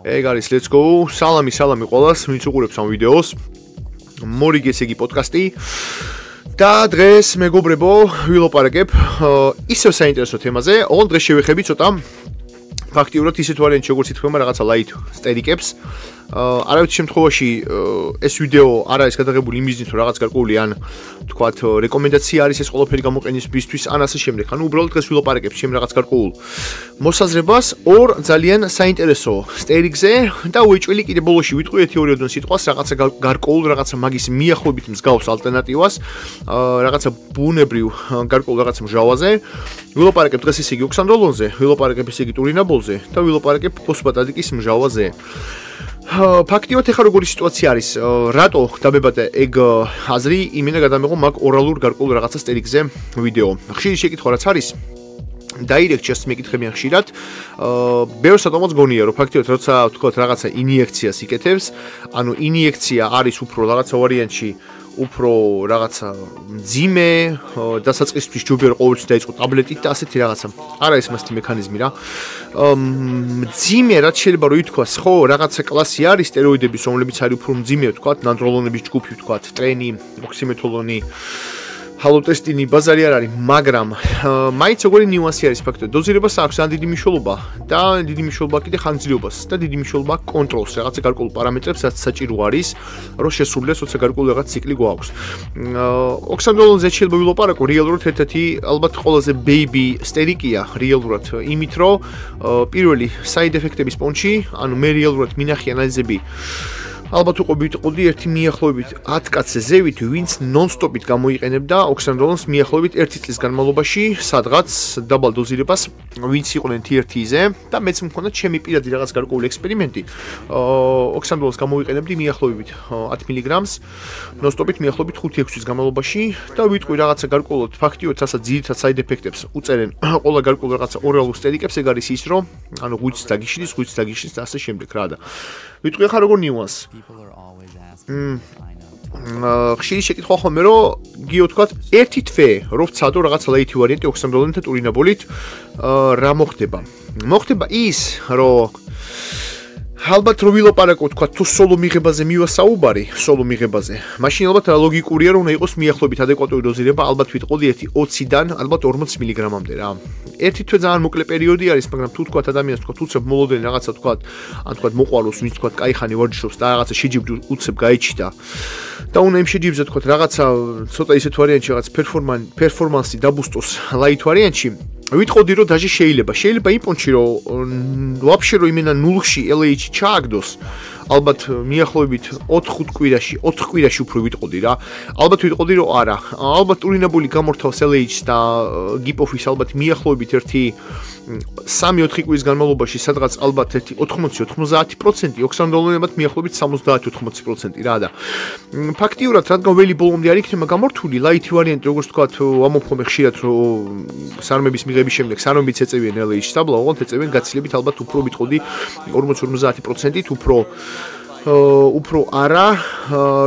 ეგ არის let's go. სალამი ყველას, ვინც უყურებს ამ ვიდეოს. მორიგე ესე იგი პოდკასტი. და დღეს მეგობრებო, ვილაპარაკებ ისევ საინტერესო თემაზე. ოღონდ დღეს შევეხები ცოტა ფაქტიურად ისეთ ვარიანტში, როგორც ითქვება, რაღაცა light სტერიკებს. არავითარ შემთხვევაში ეს ვიდეო არ არის გადაღებული იმისით, რომ რაღაც გარკვეული ან თქვათ რეკომენდაცია არის ეს ყველაფერი გამოყენებისთვის, ან ასე შემდეგ. ანუ უბრალოდ დღეს ვილაპარაკებ ჩემ რაღაც გარკვეულ მოსაზრებას ორ ძალიან საინტერესო სტერიკზე და უეჭველი კიდე ბოლოში ვიტყვი 1-2 სიტყვას რაღაცა გარკვეულ რაღაცა მაგის მიახლოებით მსგავს ალტერნატივას, რაღაცა ბუნებრივ გარკვეულ რაღაცა მჟავაზე. ვილაპარაკებ დღეს ისე იგი ოქსანდროლონზე, ვილაპარაკებ ისე იგი ტურინაბოლზე და ვილაპარაკებ ფოსფატადიკის მჟავაზე. ფაქტიურად ეხლა როგორი სიტუაცია არის, რატო დაბებადე ეგ აზრი იმენა გადამეღო მაგ ორალურ გარკვეულ რაღაცა სტერიკზე ვიდეო. ხშირი შეკითხვა რაც არის დაირექტში მეკითხებიან ხშირად, ბევრს ატომაც გონია რომ ფაქტიურად როცა თქვათ რაღაცა ინიექციას იკეთებს, ანუ ინიექცია არის უფრო რაღაცა ვარიანტში უფრო რაღაცა მძიმე, დასაწყისთვის ჯობია ყოველთვის დაიწყო ტაბლეტით და ასეთი რაღაცა. არ არის მასეთი მექანიზმი რა. მძიმე რაც შეიძლება რომ ითქვას, ხო, რაღაცა კლასი არის სტეროიდების, რომლებიც არის უფრო მძიმე, თქვათ, ნანდროლონების ჯგუფი, თქვათ, ტრენი, ოქსიმეთოლონი, ჰალოტესტინი, ბაზარი არ არის, მაგრამ მაინც როგორი ნიუანსი არის ფაქტობრივად. დოზირებას აქვს ძალიან დიდი მნიშვნელობა და დიდი მნიშვნელობა კიდე ხანგრძლივობას და დიდი მნიშვნელობა კონტროლს, რაღაცა გარკვეულ პარამეტრებს, რაც საჭირო არის, რომ შესრულდეს როცა გარკვეული რაღაც ციკლი გვაქვს. ოქსანდროლონზე შეიძლება ვილაპარაკო, რეალურად ერთ-ერთი ალბათ ყველაზე ბეიბი სტერიკია რეალურად იმით, რომ პირველი საიდ ეფექტების პონჩი, ანუ მე რეალურად მინახი ანალიზები ალბათ უყობდი ერთი მიახლოებით 10 კაცზე ზევით, ვინც ნონ-სტოპით გამოიყენებდა ოქსანდროლონს მიახლოებით 1 წლის განმავლობაში, სადღაც დაბალ დოზირებას, ვინც იყვნენ TRT-ზე და მეც მქონდა ჩემი პირადი რაღაც გარკვეული ექსპერიმენტი. ოქსანდროლონს გამოიყენებდი მიახლოებით 10 მგ-ს, ნონ-სტოპით მიახლოებით 5-6 თვის განმავლობაში და ვიტყვი რაღაცა გარკვეულად ფაქტიურად ასა ძირითად საიდ ეფექტებს უწერენ ყველა გარკვეულ რაღაცა ორალურ სტერიკებს, ეგ არის ის, რომ ანუ ღვიძლს დაგიშლის და ასე შემდეგ რა და ვიტყვი ახლა როგორ ნიუანსი. ხშირი შეკითხვა ხოლმე რომ გიო თქვათ ერთი თვე რო ვცადო რაღაცა ლაითი ვარიანტი ოქსანდროლონით და ტურინაბოლით რა მოხდება? მოხდება ის, რომ ალბათ რო ვილაპარაკო თქვათ თუ სოლო მიღებაზე მივასაუბარი, სოლო მიღებაზე, მაშინ ალბათ ლოგიკურია რომ უნდა იყოს მიახლოებით ადეკვატური დოზირება, ალბათ ვიტყოდი 20-დან ალბათ 40 მგ-მდე რა. ერთი თვე ძალიან მოკლე პერიოდი არის, მაგრამ თუ თქვათ ადამიანს თქვათ უცებ მოლოდენი რაღაცა თქვათ, ან თქვათ მოყვაროს, ვინც თქვათ кайხანი ვარჯიშობს და რაღაცა შეჯიბრი უცებ გაიჩიდა და უნდა იმ შეჯიბრზე თქვათ რაღაცა ცოტა ისეთ ვარიანტში რაღაც პერფორმანსი დაბუსტოს ლაით ვარიანტში. ვიტყოდი რომ დაჟე შეიძლება იმ პონჩი რომ ვაფშე რომ იმენა 0-ში LH ჩააგდოს, ალბათ მიახლოებით 4 კვირაში უფრო ვიტყოდი რა. ალბათ ვიტყოდი რომ არა. ალბათ ტურინაბოლი გამორთავს LH-ს და გიპოფის ალბათ მიახლოებით 3-4 კვირის განმავლობაში, სადღაც ალბათ 80-90%, ოქსანდროლონებად მიახლოებით 70-80% რა და ფაქტიურად რადგან ველი ბოლომდე არ იქნება გამორთული ლაითი ვარიანტი, როგორც თქვათ, ამოფხომე ხშირად რომ სარმების მიღების შემდეგ სარმებიც ეწევიან LH-ს და ოღონდ ეწევიან გაცილებით ალბათ უფრო ვიტყოდი 40-50%-ით უფრო არა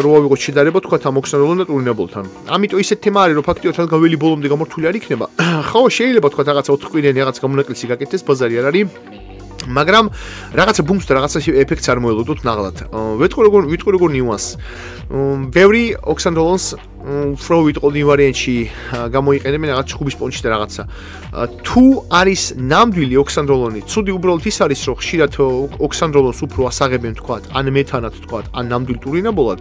რო ავიღოთ შედარება თქვათ ამ ოქსანდროლონ და ტურინაბოლთან. ამიტომ ისეთ თემა არის რომ ფაქტიურად რადგან ველი ბოლომდე გამორთული არ იქნება. ხო, შეიძლება თქვათ რაღაცა 4 კვირიანი რაღაც გამონაკლისი გაკეთდეს, ბაზარი არ არის. მაგრამ რაღაცა ბუმს და რაღაცა ეფექტს არ მოელოდოთ ნაღლად. ვიტყვი როგორ ნიუანსი. ბევრი ოქსანდროლონს უფრო ვიტყოდი ვარიანტში გამოიყენებენ რაღაც ჩხუბის პონჩი და რაღაცა. თუ არის ნამდვილი ოქსანდროლონი, ცუდი უბრალოდ ის არის, რომ ხშირად ოქსანდროლონს უფრო ასაღებენ თქვათ, ან მეთანად თქვათ, ან ნამდვილ ტურინაბოლად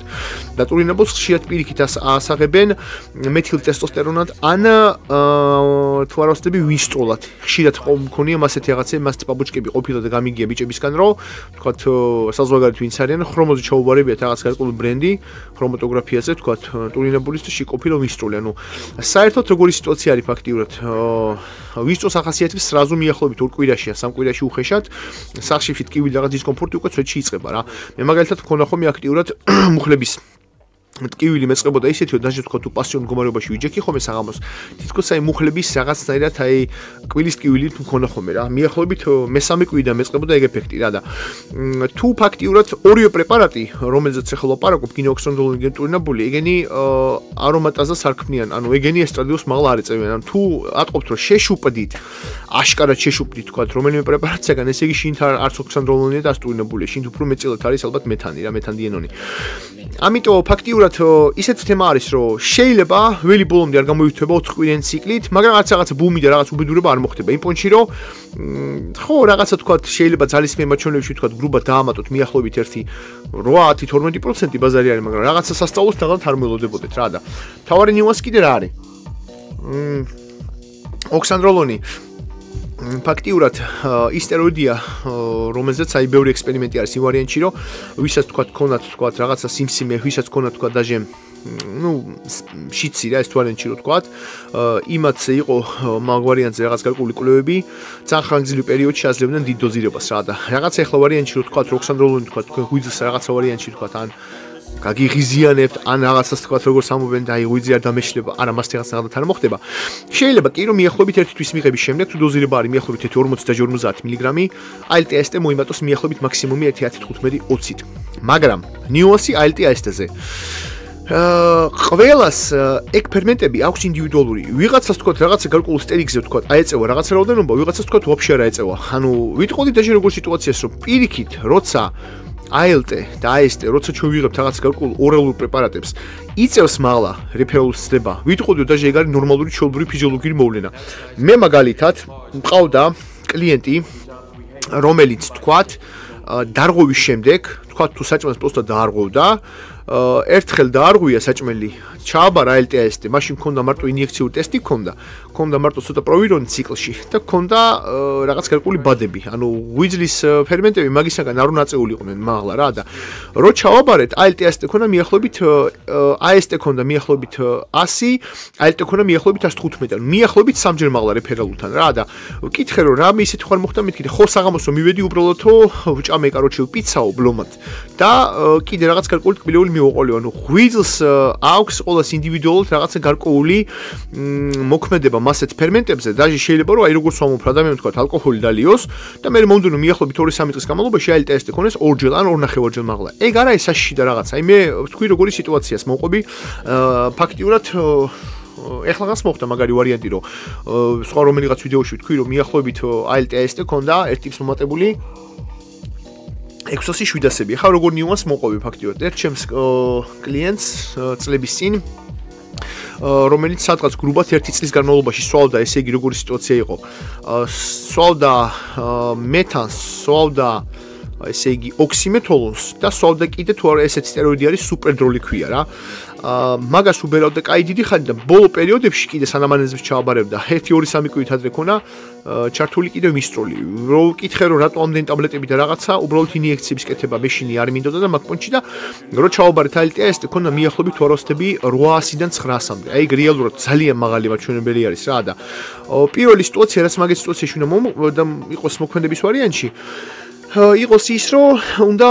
და ტურინაბოლს ხშირად პირიქით ასაღებენ მეთილ ტესტოსტერონად, ან თუ არ ვსწრები ვინსტროლად. ხშირად მქონია მასეთი რაღაცები, მასეთი პაბუჩკები ყოფილა და გამიგია ბიჭებისგან, რომ თქვათ საზღვარგარეთ ვინც არიან, ხრომოზე ჩაუბარებიათ რაღაც გარკვეული ბრენდი, ქრომატოგრაფიაზე თქვათ ტურინაბოლის და შეყოფილო ვინსტროლი. ანუ საერთოდ როგორი სიტუაცია არის ფაქტიურად? ვინსტროს ახასიათებს სრაზუ მიახლოებით 2 კვირაშია, 3 კვირაში უხეშად, სახში ტკივილი რაღაც დისკომფორტი უკვე წვეთში იწყება რა. მე მაგალითად მქონდა ხოლმე აქტიურად მუხლების ტკივილი მეწყებოდა ისეთი, რომ დაჟე თქვა თუ პასიონ მდგომარეობაში ვიჯექი ხოლმე საღამოს. თითქოს აი მუხლების რაღაცნაირად აი კვილის ტკივილით მქონა ხოლმე რა. მიახლოებით მესამე კვირიდან მეწყებოდა ეგ ეფექტი რა და თუ ფაქტიურად ორივე პრეპარატი, რომელზეც ახლა ლაპარაკობ, გინოქსონდროლინი გენტურინაბული, ეგენი არომატაზას არ ქმნიან. ანუ ეგენი ესტრადიოს მაღლა არ ეწევიან. ანუ თუ ატყობთ რომ შეშუპდით, აშკარად შეშუპდით თქვა რომელიმე პრეპარატისგან, ესე იგი შინ არც ოქსონდროლინია და ასტურინაბულია. შინ უფრო მეტწილად არის ალბათ მეთანი რა, მეთანდინონი. ამიტომ ფაქტიურად ისეთ თემა არის, რომ შეიძლება ველი ბოლომდე არ გამოიწვება 4 კვირიანი ციკლით, მაგრამ არც რაღაცა ბუმი და რაღაც უბედურება არ მოხდება. იმ პონჩი რომ ხო რაღაცა თქვა შეიძლება ძალისმიერ მაჩვენებლებში თქვა გრუბად დაამატოთ მიახლოებით 8-10-12% ბაზარი არის, მაგრამ რაღაცა სასწაულს თაღად არ მელოდებოდეთ რა და თავარი ნიუანსი კიდე რა არის? ოქსანდროლონი ფაქტიურად ისტეროიდია, რომელზეც აი ბევრი ექსპერიმენტი არის იმ ვარიანტში, რომ ვისაც თქვა ქონათ თქვა რაღაცა სიმსიმე, ვისაც ქონათ თქვა დაჟე შიცი რა ეს ვარიანტში რო თქვა, იმაც იყო მაგ ვარიანტზე რაღაც გარკვეული კვლევები, ძალიან ხანგრძლივი პერიოდში აძლევდნენ დიდ დოზირებას რა და რაღაცა ახლა ვარიანტში რო თქვა, ოქსანდროლონი თქვა თქვენ ღვიძლს რაღაცა ვარიანტში თქვა ან გაგიღიზიანებთ ან რაღაცას თქვა როგორ სამობენ და აი ღვიძლი არ დამეშლება, არა მას რაღაცნაირად არ მოხდება. შეიძლება კი რომ მიახლოებით ერთი თვის მიღების შემდეგ თუ დოზირება არის მიახლოებით 40 და 50 მგ, ALT-AST მოიმატოს მიახლოებით მაქსიმუმი 1.15-20-ით. მაგრამ ნიუანსი ALT-AST-ზე. ყველას ეგ ფერმენტები აქვს ინდივიდუალური. ვიღაცას თქვა რაღაცა გარკვეულ სტერიქსზე თქვა აეწევა რაღაცა რაოდენობა, ვიღაცას თქვა ვაფშე არ აეწევა. ანუ ვიტყოდი დაჟე როგორ სიტუაციას რომ პირიქით როცა ALT და AST როცა ჩვენ ვიღებთ რაღაც გარკვეულ ორალურ პრეპარატებს, იწევს მაღლა რეფერალს ხდება. ვიტყოდი დაჟე ეგ არის ნორმალური ჩვეულებრივი ფიზიოლოგიური მოვლენა. მე მაგალითად მყავდა კლიენტი, რომელიც თქვათ დარღვევის შემდეგ, თქვათ თუ საჭმელს პროსტა დაარღვევდა, ერთხელ დაარღვია საჭმელი, ჩააბარა ALT-AST, მაშინ მქონდა მარტო ინიექციური ტესტი მქონდა მარტო ცოტა პროვირონი ციკლში და მქონდა რაღაც გარკვეული ბადები. ანუ ღვიძლის ფერმენტები მაგისაგან არ უნაწეულიყვნენ მაღლა რა და რო ჩავაბარეთ ALT-AST ქონდა მიახლოებით AST ქონდა მიახლოებით 100, ALT ქონდა მიახლოებით 115, ანუ მიახლოებით სამჯერ მაღლა რეფერალულთან რა და ვკითხე რომ რამე ისეთი ხარ მოხდა მეთქი ხო საღამოს რომ მივედი უბრალოდ ვჭამე კაროჩე ვპიცაო ბლომად და კიდე რაღაც გარკვეული ტკბილეული მივოყოლიო. ანუ ღვიძლს აქვს ყოველს ინდივიდუალურად რაღაცა გარკვეული მოქმედება მასეთ ფერმენტებზე, დაჟე შეიძლება რომ აი როგორც ვამბობ ადამიანი თქვა ალკოჰოლი დალიოს და მე მომდენო მიახლოებით 2-3 წლის განმავლობაში ALT-AST ქონეს ორჯერ ან 2.5-ჯერ მაღლა. ეგ არა ეს საშიში და რაღაცა. აი მე ვთქვი როგორი სიტუაციას მოვყვები ფაქტიურად ეხლა გას მოხდა მაგარი ვარიანტი რომ სხვა რომელიღაც ვიდეოში ვთქვი რომ მიახლოებით ALT-AST ქონდა ერთ ტიპს მომატებული 600-700-ები. ხა როგორ ნიუანს მოყვები ფაქტიურად. ერთ ჩემს კლიენტს წლების წინ რომელიც სადღაც გრუბად 1 წლის განმავლობაში სვავდა, ესე იგი როგორი სიტუაცია იყო. სვავდა მეთანს, სვავდა ესე იგი ოქსიმეთოლონს და სვავდა კიდე თუ არა ესეთი სტეროიდი არის სუპერდროლი ქვია რა. მაგას უბერავდა კაი დიდი ხანი და ბოლო პერიოდებში კიდე სანამანეზებს ჩააბარებდა 1-2-3 კვირით ადრე ქონა ჩართული კიდე მისტროლი. რო ვკითხე რომ რატო ამდენი ტაბლეტები და რაღაცა, უბრალოდ ინიექციების კეთება მეშინი არ მინდოდა და მაგ პონჩი და რო ჩავაბარეთ ALT-AST ქონა მიახლოებით ვაროსტები 800-დან 900-მდე. აი ეგ რეალურად ძალიან მაღალი მაჩვენებელი არის რა და პირველი სიტუაცია რაც მაგეთ სიტუაციაში უნდა იყოს მოქმედების ვარიანტში იყოს ის რომ უნდა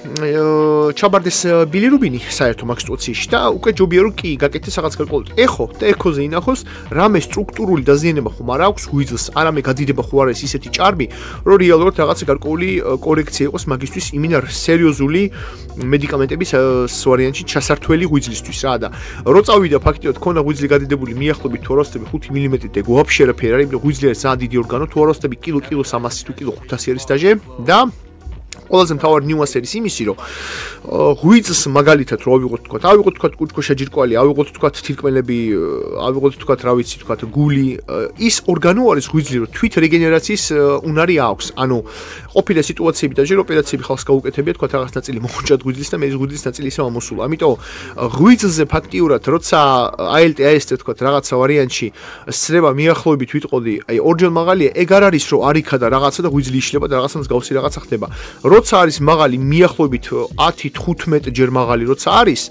ჩაბარდეს ბილირუბინი საერთო მაგ სიტუაციაში და უკვე ჯობია რომ კი გაკეთდეს რაღაც გარკვეული ეხო და ეხოზე ინახოს რამე სტრუქტურული დაზიანება ხომ არ აქვს ღვიძლს, არამე გადიდება ხო არ არის ისეთი ჭარბი, რომ რეალურად რაღაც გარკვეული კორექცია იყოს მაგისთვის იმენა სერიოზული მედიკამენტების ვარიანტში ჩასართველი ღვიძლისთვის რა და რო წავიდა ფაქტიურად ქონა ღვიძლი გადიდებული მიახლოებით 5 მმ-ით და ვაფშე არაფერი არის, იმიტომ ღვიძლი არის ძალიან დიდი ორგანო, თუ აროსტები კილო 300 თუ კილო 500 არის დაჟე და ყველაზე მთავარი ნიუანსი არის იმისი, რომ ღვიძლს მაგალითად რო ავიღოთ თქვათ კუჭკუშა ჯირკვალი, ავიღოთ თქვათ თირკმელები, ავიღოთ თქვათ რა ვიცი თქვათ გული, ის ორგანო არის ღვიძლი, რომ თვით რეგენერაციის უნარი აქვს. ანუ ყოფილი სიტუაციები და ჯერ ოპერაციები ხალხს გაუკეთებია თქვათ რაღაც ნაწილი მოხუჭად ღვიძლის და მე ის ღვიძლის ნაწილი ისევ ამოსულა. ამიტომ ღვიძლზე ფაქტიურად როცა ALT-AST თქვათ რაღაცა ვარიანტში სწრება მიახლოებით ვიტყოდი, აი ორჯერ მაღალია, ეგ არ არის რომ არიქა და რაღაცა და ღვიძლი იშლება და რაღაცა მსგავსი რაღაცა ხდება. როცა არის მაღალი მიახლოებით 10-15 ჯერ მაღალი როცა არის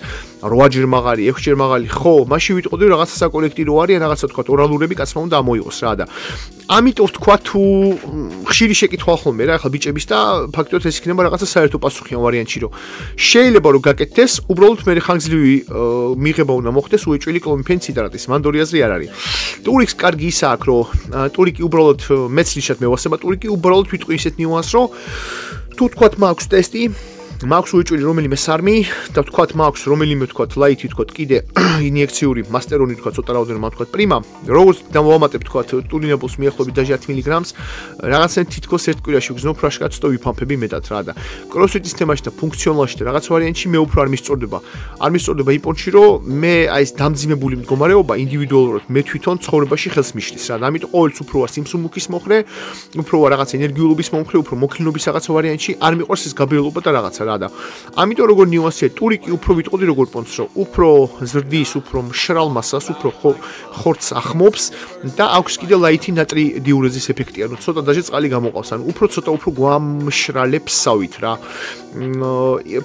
8-ჯერ მაღალი, 6-ჯერ მაღალი, ხო, მაშინ ვიტყოდი რომ რაღაცა საკოლექტივო არიან, რაღაცა თქვა ორალურები კაცმა უნდა ამოიღოს რა და ამიტომ თქვა თუ ხშირი შეკითხვა ხოლმე რა, ახლა ბიჭების და ფაქტობრივად ეს იქნება რაღაცა საერთო პასუხიან ვარიანტში, რომ შეიძლება რომ გაკეთდეს, უბრალოდ მე ხანგრძლივი მიღება უნდა მოხდეს უეჭველი კლომიფენ ციტრატის, მანდორი აზრი არ არის. ტურიკს კარგი ისა აქვს, რომ ტურიკი უბრალოდ მეც ნიშნად მევასება, ტურიკი უბრალოდ ვიტყვი ისეთ ნიუანსს, რომ თუ თქვათ მაქვს ტესტი მაქვს უეჭველი რომელიმე სარმი და თქვათ მაქვს რომელიმე თქვათ ლაითი თქვათ კიდე ინიექციური მასტერონი თქვათ ცოტა რაოდენობა თქვათ პრიმა როგორც დავამატებ თქვათ ტურინებულს მიახლოებით დაჟე 10 მგ-ს რაღაცენ თითქოს ერთ კვირაში გზნობ ფრაშკაც და ვიფამფები მეტად რა და კროსფიტის თემაში და ფუნქციონალში და რაღაც ვარიანტში მე უფრო არ მისწორდება იმ პონჩი რომ მე აი ეს დამძიმებული მდგომარეობა ინდივიდუალურად მე თვითონ ცხოვრებაში ხელს მიშლის რა და ამიტომ ყოველს უფრო ვარ სიმსუმუქის მოხრე უფრო ვარ რაღაც ენერგიულობის მომხრე უფრო მოქლინობის რაღაც ვარიანტში არ მიყვარს ეს გაბრიელობა და რაღაცა და ამიტომ როგორ ნიუანსია ტურიკი უფრო ვიტყოდი როგორ პონts რომ უფრო ზრდის უფრო მშრალ მასას უფრო ხორცს ახმობს და აქვს კიდე ლაითი ნატრი დიურეზის ეფექტი ანუ ცოტა დაჟე წყალი გამოყავს ანუ უფრო ცოტა უფრო გვამშრალებს სავით რა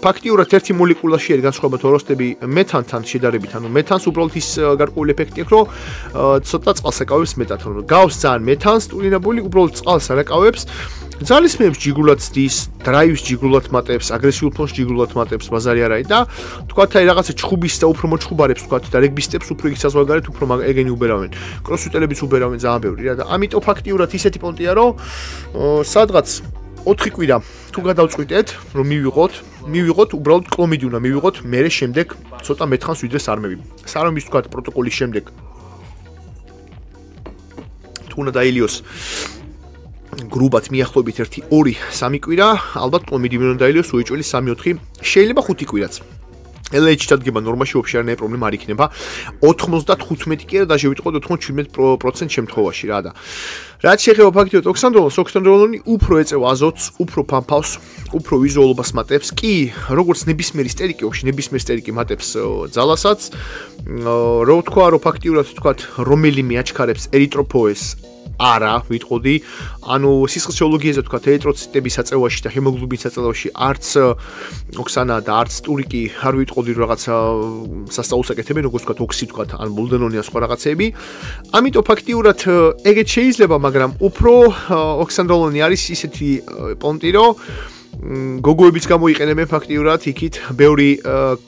ფაქტიურად ერთი მოლეკულაში არის განსხვავება თოროსტები მეთანთან შედარებით ანუ მეთანს უბრალოდ ის გარკვეული ეფექტი აქვს რომ ცოტა წყალს აკავებს მეტად ანუ გავს ძალიან მეთანს ტურინებული უბრალოდ წყალს არ აკავებს ძალისმიებს ჯიგულად ცდის, დრაივს ჯიგულად მატებს, აგრესიულ ფონს ჯიგულად მატებს, ბაზარი არ არის და თქვათ აი რაღაცა ჩხუბის და უფრო მოჩხუბარებს თქვათ და რეგბისტებს უფრო იქ საზღვარგარეთ უფრო ეგენი უბერავენ. კროსფიტელებიც უბერავენ ძალიან ბევრი რა და ამიტომ ფაქტიურად ისეთი პონტია რომ სადღაც 4 კვირა თუ გადავწყვიტეთ რომ მივიღოთ უბრალოდ კლომიდი უნდა მივიღოთ მე შემდეგ ცოტა მეთხანს ვიდრე სარმები. სარმის თქვათ პროტოკოლის შემდეგ თუ უნდა დაილიოს გრუბად მიახლოებით 1-2-3 კვირა, ალბათ კლომიდი უნდა დაილიოს უეჭველი 3-4, შეიძლება 5 კვირაც. LH დადგება ნორმაში ვაფშე არ პრობლემა არ იქნება. 95 კი არა და შევიტყოდ 97% შემთხვევაში რა და. რაც შეეხება ფაქტიურად ოქსანდროლონი უფრო ეწევა აზოტს, უფრო ფამფავს, უფრო ვიზუალობას მატებს. კი, როგორც ნებისმიერი სტერიკი, ნებისმიერი სტერიკი მატებს ძალასაც. რო თქვა, რომ ფაქტიურად თქვათ, რომელიმე აჩქარებს ერიტროფოეს არა, ვიტყოდი, ანუ სისხლის ფიზიოლოგიაზე თქვა ერიტროციტების აწევაში და ჰემოგლობინის აწევაში არც ოქსანა და არც ტურიკი არ ვიტყოდი რომ რაღაცა სასწაულს აკეთებენ, როგორც თქვა ოქსი თქვა ან მოლდენონი ან სხვა რაღაცეები. ამიტომ ფაქტიურად ეგეც შეიძლება, მაგრამ უფრო ოქსანდროლონი არის ისეთი პონტი, რომ გოგოებიც გამოიყენებენ ფაქტიურად იქით ბევრი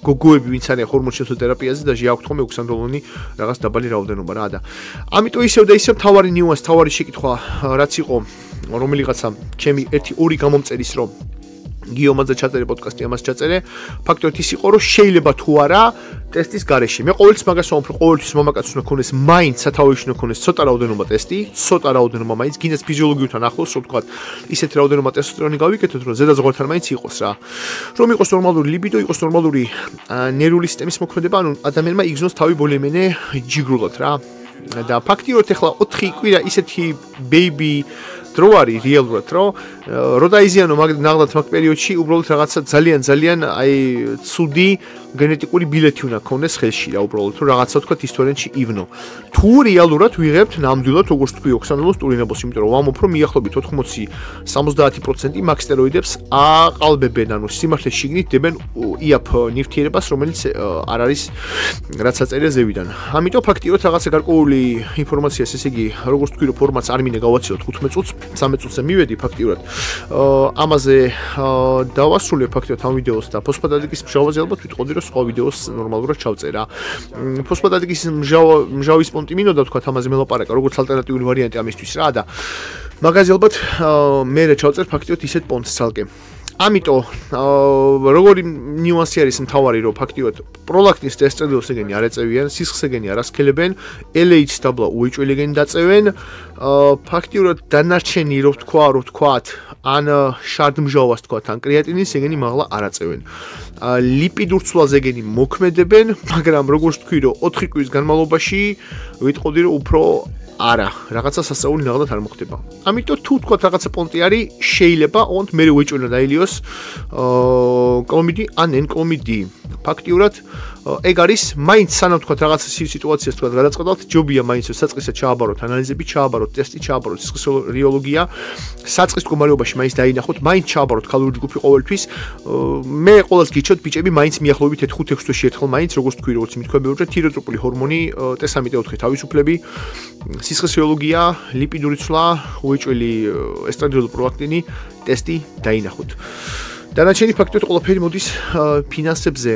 გოგოები ვინც არიან ჰორმონშემცველ თერაპიაზე და ჟე აქვთ ხოლმე ოქსანდროლონი რაღაც დაბალი რაოდენობა რა და ამიტომ ისევ და ისევ თავარი ნიუანსი თავარი შეკითხვა რაც იყო რომელიღაცა ჩემი 1-2 გამომწერის რომ გიომაძე ჩაწერე პოდკასტი ამას ჩაწერე ფაქტობრივად ის იყო რომ შეიძლება თუ არა ტესტის გარეშე მე ყოველთვის მაგას ვამბობ ყოველთვის მამაკაცს უნდა ქონდეს მაინც სათავეში უნდა ქონდეს ცოტა რაოდენობა ტესტი ცოტა რაოდენობა მაინც გინდას ფიზიოლოგიურთან ახლოს რომ თქვა ისეთი რაოდენობა ტესტოსტერონი გავიკეთოთ რომ ზედაზღვართან მაინც იყოს რა რომ იყოს ნორმალური ლიბიდო იყოს ნორმალური ნერვული სისტემის მოქმედება ანუ ადამიანმა იგზნოს თავი ბოლემენე ჯიგრულად რა და ფაქტიურად ახლა 4 კვირა ისეთი ბეიბი დრო არის რეალურად რომ დაიზიანო ნაღდათ მაგ პერიოდში უბრალოდ რაღაცა ძალიან აი ცუდი გენეტიკური ბილეთი უნდა ქონდეს ხელში რა უბრალოდ რომ რაღაცა თქვა ისტორიაში ივნო თუ რეალურად ვიღებთ ნამდვილად როგორც თქვი ოქსანდროლოს ტურინებულს იმიტომ რომ ვამბობ რომ მიახლოებით 80-70% მაქსტეროიდებს აყალბებენ ანუ სიმართლე შიგნით დებენ იაფ ნივთიერებას რომელიც არ არის რაც აწერია ზევიდან ამიტომ ფაქტიურად რაღაცა გარკვეული ინფორმაციას ესე იგი როგორც თქვი რომ ფორმატს არ მინდა გავაცილოთ 15 წუთს 13 წუთზე მივედი ფაქტიურად ამაზე დავასრულებ ფაქტიურად ამ ვიდეოს და ფოსფატადიკის მჟავაზე ალბათ ვიტყოდი რომ სხვა ვიდეოს ნორმალურად ჩავწერა ფოსფატადიკის მჟავის პონტი მინოდა თქვა ამაზე მელაპარაკა როგორც ალტერნატიული ვარიანტი ამისთვის რა და მაგაზე ალბათ მე ჩავწერ ფაქტიურად ისეთ პონტს ცალკე ამიტომ როგორი ნიუანსი არის მთავარი რომ ფაქტიურად პროლაქტინს და ესტრადიოლს ეგენი არ ეწევიან სისხლს ეგენი არ ასქელებენ LH დაბლა უეჭველი ეგენი დაწევენ ფაქტიურად დანარჩენი რომ თქვათ ან შარდმჟავას თქვათ ან კრეატინის ეგენი მაღლა არ აწევენ ლიპიდურ ცვლას ეგენი მოქმედებენ მაგრამ როგორც თქვი რომ 4 კვირის განმავლობაში ვიტყოდი რომ უფრო არა, რაღაცა სასწაული ნაღდათ არ მოხდება. ამიტომ თუ თქვა რაღაცა პონტი არის, შეიძლება ოღონდ მე ვეჭვენა დაილიოს კლომიდი ან N კლომიდი. ფაქტიურად ეგ არის მაინც სანამ თქვა რაღაცა სიტუაციას თქვა გადაწყდათ, ჯობია მაინც საწყისად ჩააბაროთ ანალიზები, ჩააბაროთ ტესტი, ჩააბაროთ სისხლის რიოლოგია, საწყის მდგომარეობაში მაინც დაინახოთ, მაინც ჩააბაროთ ქალური ჯგუფი ყოველთვის. მე ყოველს გიჩვენებთ ბიჭები, მაინც მიახლოებით 5-6 თვეში ერთხელ მაინც როგორც თქვი, როგორც მithქვები, რომ თიროტროპული ჰორმონი, T3-T4 თავისუფლები, სისხლის რიოლოგია, ლიპიდური ცვლა, უეჭველი ესტრადიოლ პროლაქტინი, ტესტი დაინახოთ. დანარჩენი ფაქტობრივად ყველაფერი მოდის ფინანსებზე.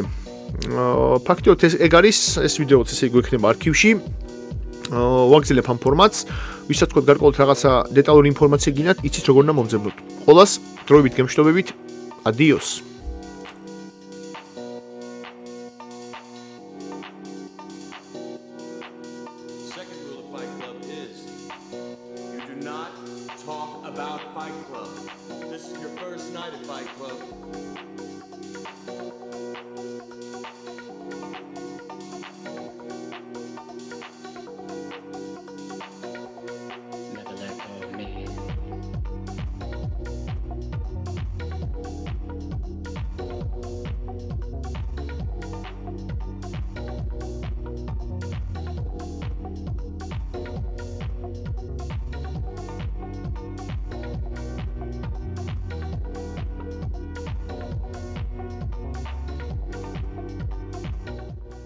ფაქტობრივად ეგ არის ეს ვიდეოც ესე გვექნება არქივში. ვაგზელებ ამ ფორმატს, ვისაც თქვა გარკვეულად რაღაცა დეტალური ინფორმაცია გინდათ, იცით როგორ უნდა მომძებნოთ. ყველას დროებით გემშვიდობებით. Adios. Second rule of Fight Club is you do not talk about Fight Club. This is your first night at Fight Club. Never let go of me.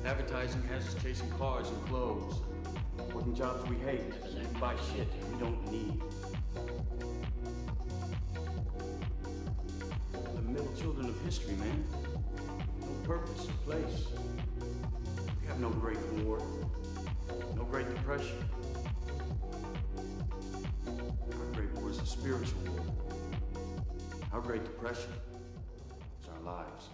Advertising has us chasing cars and clothes, working jobs we hate, so we can buy shit we don't need. The middle children of history, man. No purpose, no place. We have no Great War, no Great Depression. Our Great War is a spiritual war. Our Great Depression is our lives.